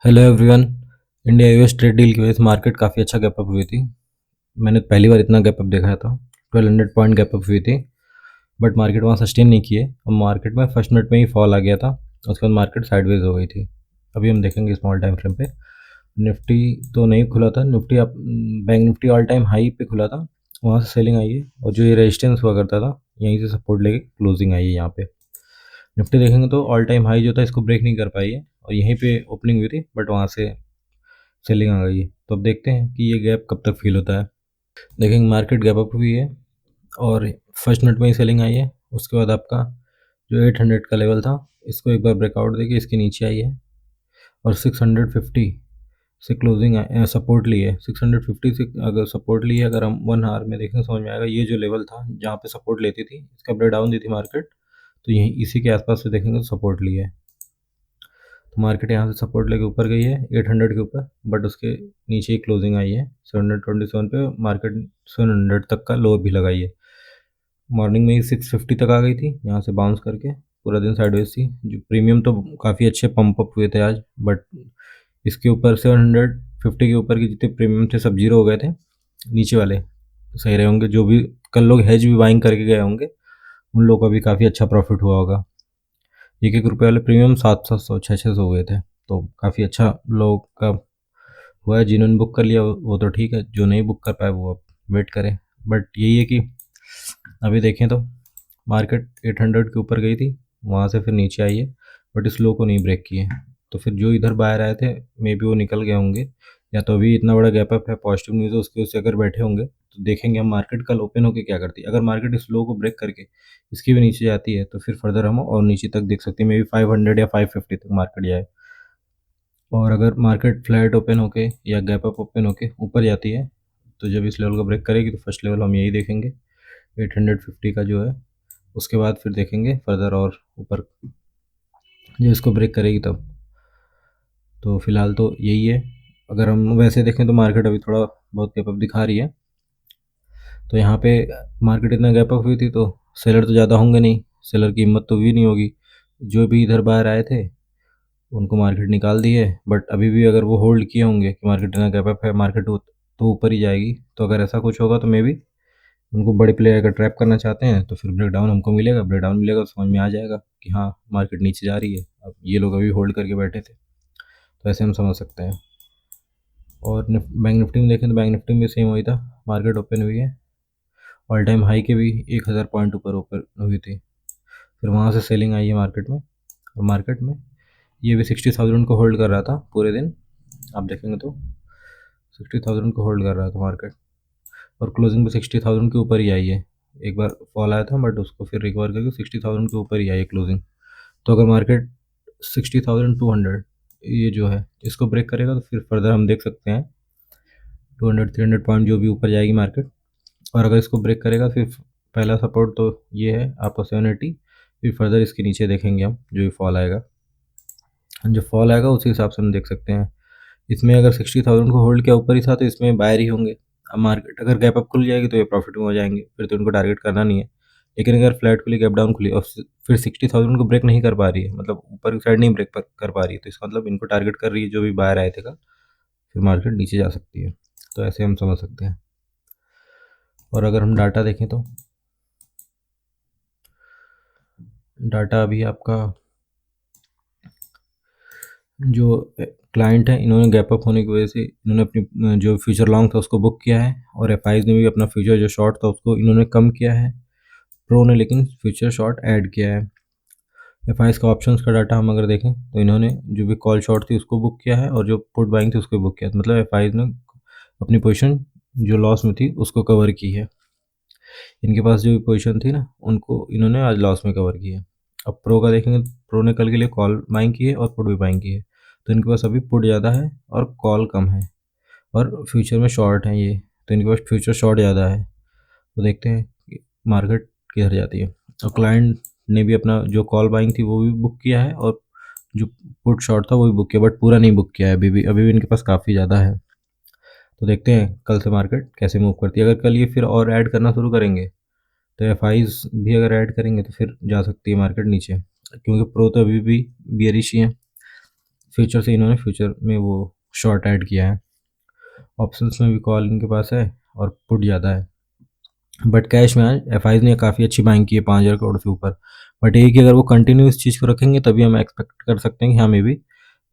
Hello everyone. India US trade deal की वजह से मार्केट काफ़ी अच्छा गैप अप हुई थी। मैंने पहली बार इतना गैप अप देखा था। 1200 पॉइंट गैप अप हुई थी, बट मार्केट वहाँ सस्टेन नहीं किए और मार्केट में फर्स्ट मिनट में ही फॉल आ गया था। उसके बाद मार्केट साइडवेज हो गई थी। अभी हम देखेंगे स्मॉल टाइम फ्रेम पे। निफ्टी तो नहीं खुला था, निफ्टी आप bank Nifty all time high पे खुला था, वहाँ से सेलिंग आई है और जो ये रेजिस्टेंस हुआ करता था यहीं से सपोर्ट लेके क्लोजिंग आई है यहाँ पे। निफ्टी देखेंगे तो ऑल टाइम हाई जो था इसको ब्रेक नहीं कर पाई है और यहीं पे ओपनिंग हुई थी, बट वहाँ से सेलिंग आ गई है। तो अब देखते हैं कि ये गैप कब तक फिल होता है। देखेंगे मार्केट गैप अप हुई है और फर्स्ट मिनट में ही सेलिंग आई है। उसके बाद आपका जो 800 का लेवल था इसको एक बार ब्रेकआउट देके इसके नीचे आई है और 650 से क्लोजिंग सपोर्ट ली है। 650 से अगर सपोर्ट ली है, अगर हम 1 आवर में देखें समझ में आएगा ये जो लेवल था जहाँ पे सपोर्ट लेती थी इसका ब्रेक डाउन दी थी मार्केट, तो यहीं इसी के आसपास से देखेंगे तो सपोर्ट ली है। तो मार्केट यहाँ से सपोर्ट लेके ऊपर गई है 800 के ऊपर, बट उसके नीचे ही क्लोजिंग आई है 727 पे। मार्केट 700 तक का लो भी लगाई है। मॉर्निंग में ही 650 तक आ गई थी, यहाँ से बाउंस करके पूरा दिन साइडवेज थी। जो प्रीमियम तो काफ़ी अच्छे पंप अप हुए थे आज, बट इसके ऊपर 750 के ऊपर के जितने प्रीमियम थे सब जीरो हो गए थे। नीचे वाले सही रहे होंगे, जो भी कल लोग हेज भी बाइंग करके गए होंगे उन लोगों का भी काफ़ी अच्छा प्रॉफिट हुआ होगा। एक एक रुपये वाले प्रीमियम 700 600 हो गए थे, तो काफ़ी अच्छा लोग का हुआ है। जिन्होंने बुक कर लिया वो तो ठीक है, जो नहीं बुक कर पाए वो अब वेट करें। बट यही है कि अभी देखें तो मार्केट 800 के ऊपर गई थी, वहाँ से फिर नीचे आई है, बट इस लो को नहीं ब्रेक किए। तो फिर जो इधर बाहर आए थे मे बी वो निकल गए होंगे, या तो अभी इतना बड़ा गैप अप है, पॉजिटिव न्यूज़ है उसके उससे अगर बैठे होंगे। तो देखेंगे हम मार्केट कल ओपन होकर क्या करती है। अगर मार्केट इस लो को ब्रेक करके इसकी भी नीचे जाती है तो फिर फर्दर हम और नीचे तक देख सकते हैं, मे बी 500 या 550 तक मार्केट जाए। और अगर मार्केट फ्लैट ओपन होके या गैप अप ओपन होके ऊपर जाती है तो जब इस लेवल को ब्रेक करेगी तो फर्स्ट लेवल हम यही देखेंगे 850 का जो है। उसके बाद फिर देखेंगे फर्दर और ऊपर जब इसको ब्रेक करेगी तब। तो फिलहाल तो यही है। अगर हम वैसे देखें तो मार्केट अभी थोड़ा बहुत गैप अप दिखा रही है। तो यहाँ पे मार्केट इतना गैप अप हुई थी तो सेलर तो ज़्यादा होंगे नहीं, सेलर की हिम्मत तो हुई नहीं होगी। जो भी इधर बाहर आए थे उनको मार्केट निकाल दी है, बट अभी भी अगर वो होल्ड किए होंगे कि मार्केट इतना गैप अप है, मार्केट तो ऊपर ही जाएगी। तो अगर ऐसा कुछ होगा तो मे बी उनको बड़े प्लेयर अगर ट्रैप करना चाहते हैं तो फिर ब्रेक डाउन हमको मिलेगा। ब्रेक डाउन मिलेगा तो समझ में आ जाएगा कि हाँ मार्केट नीचे जा रही है। अब ये लोग अभी होल्ड करके बैठे थे, तो ऐसे हम समझ सकते हैं। और बैंक निफ्टी में देखें तो बैंक निफ्टी में सेम वही था, मार्केट ओपन हुई है, ऑल टाइम हाई के भी 1000 पॉइंट ऊपर ऊपर हुई थी, फिर वहाँ से सेलिंग आई है मार्केट में। और मार्केट में ये भी 60,000 को होल्ड कर रहा था पूरे दिन। आप देखेंगे तो 60,000 को होल्ड कर रहा था मार्केट और क्लोजिंग भी 60,000 के ऊपर ही आई है। एक बार फॉल आया था बट उसको फिर रिकवर करके 60,000 के ऊपर ही आई है क्लोजिंग। तो अगर मार्केट 60,200 ये जो है इसको ब्रेक करेगा तो फिर फर्दर हम देख सकते हैं 200 300 पॉइंट जो भी ऊपर जाएगी मार्केट। और अगर इसको ब्रेक करेगा फिर पहला सपोर्ट तो ये है आपका 780, फिर फर्दर इसके नीचे देखेंगे हम जो भी फॉल आएगा। जो फॉल आएगा उसी हिसाब से हम देख सकते हैं। इसमें अगर 60,000 को होल्ड किया ऊपर ही था तो इसमें बायर ही होंगे। अब मार्केट अगर गैप अप खुल जाएगी तो ये प्रॉफिट में हो जाएंगे, फिर तो उनको टारगेट करना नहीं है। लेकिन अगर फ्लैट खुली गैप डाउन खुली और फिर 60,000 को ब्रेक नहीं कर पा रही है, मतलब ऊपर की साइड नहीं ब्रेक कर पा रही है, तो इसका मतलब इनको टारगेट कर रही है जो भी बायर आए थे कल, फिर मार्केट नीचे जा सकती है। तो ऐसे हम समझ सकते हैं। और अगर हम डाटा देखें तो डाटा अभी आपका जो क्लाइंट है इन्होंने गैप अप होने की वजह से इन्होंने अपनी जो फ्यूचर लॉन्ग था उसको बुक किया है, और एफआईज ने भी अपना फ्यूचर जो शॉर्ट था उसको इन्होंने कम किया है। प्रो ने लेकिन फ्यूचर शॉर्ट ऐड किया है। एफआईज का ऑप्शंस का डाटा हम अगर देखें तो इन्होंने जो भी कॉल शॉर्ट थी उसको बुक किया है और जो पुट बाइंग थी उसको बुक किया है। मतलब एफआईज ने अपनी पोजीशन जो लॉस में थी उसको कवर की है। इनके पास जो भी पोजीशन थी ना उनको इन्होंने आज लॉस में कवर किया है। अब प्रो का देखेंगे तो प्रो ने कल के लिए कॉल बाइंग की है और पुट भी बाइंग की है, तो इनके पास अभी पुट ज़्यादा है और कॉल कम है, और फ्यूचर में शॉर्ट है ये, तो इनके पास फ्यूचर शॉर्ट ज़्यादा है। तो देखते हैं कि मार्केट किधर जाती है। और क्लाइंट ने भी अपना जो कॉल बाइंग थी वो भी बुक किया है और जो पुट शॉर्ट था वो भी बुक किया, बट पूरा नहीं बुक किया है अभी भी इनके पास काफ़ी ज़्यादा है। तो देखते हैं कल से मार्केट कैसे मूव करती है। अगर कल ये फिर और ऐड करना शुरू करेंगे तो एफआईज भी अगर ऐड करेंगे तो फिर जा सकती है मार्केट नीचे, क्योंकि प्रो तो अभी भी बियरिश ही है। फ्यूचर से इन्होंने फ्यूचर में वो शॉर्ट ऐड किया है। ऑप्शंस में भी कॉल इनके पास है और पुट ज़्यादा है, बट कैश में आज एफआईज ने काफ़ी अच्छी बाइंग की है 5,000 करोड़ से ऊपर। बट ये कि अगर वो कंटिन्यू इस चीज़ को रखेंगे तभी हम एक्सपेक्ट कर सकते हैं कि हाँ मे बी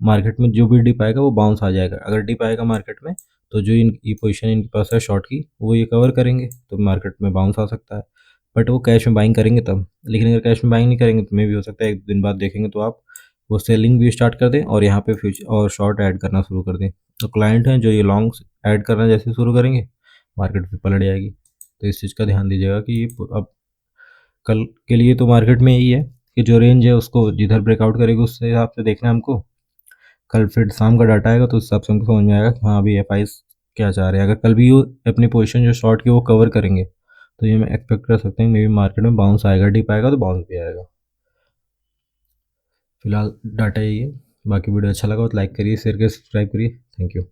मार्केट में जो भी डिप आएगा वो बाउंस आ जाएगा। अगर डिप आएगा मार्केट में तो जो ये पोजीशन इनके पास है शॉर्ट की वो ये कवर करेंगे तो मार्केट में बाउंस आ सकता है। बट वो कैश में बाइंग करेंगे तब, लेकिन अगर कैश में बाइंग नहीं करेंगे तो मे भी हो सकता है एक दिन बाद देखेंगे तो आप वो सेलिंग भी स्टार्ट कर दें और यहाँ पे फ्यूचर और शॉर्ट ऐड करना शुरू कर दें। तो क्लाइंट हैं जो ये लॉन्ग ऐड करना जैसे शुरू करेंगे मार्केट पे पलट जाएगी। तो इस चीज़ का ध्यान दीजिएगा कि ये अब कल के लिए तो मार्केट में यही है कि जो रेंज है उसको जिधर ब्रेकआउट करेगी उस हिसाब से देखना है हमको। कल फिर शाम का डाटा आएगा तो उस हिसाब से हमको समझ में आएगा कि हाँ अभी एफआईज क्या चाह रहे हैं। अगर कल भी वो अपनी पोजीशन जो शॉर्ट की वो कवर करेंगे तो ये हम एक्सपेक्ट कर सकते हैं मे बी मार्केट में बाउंस आएगा, डिप आएगा तो बाउंस भी आएगा। फिलहाल डाटा यही है। बाकी वीडियो अच्छा लगा तो लाइक करिए, शेयर करिए, सब्सक्राइब करिए। Thank you.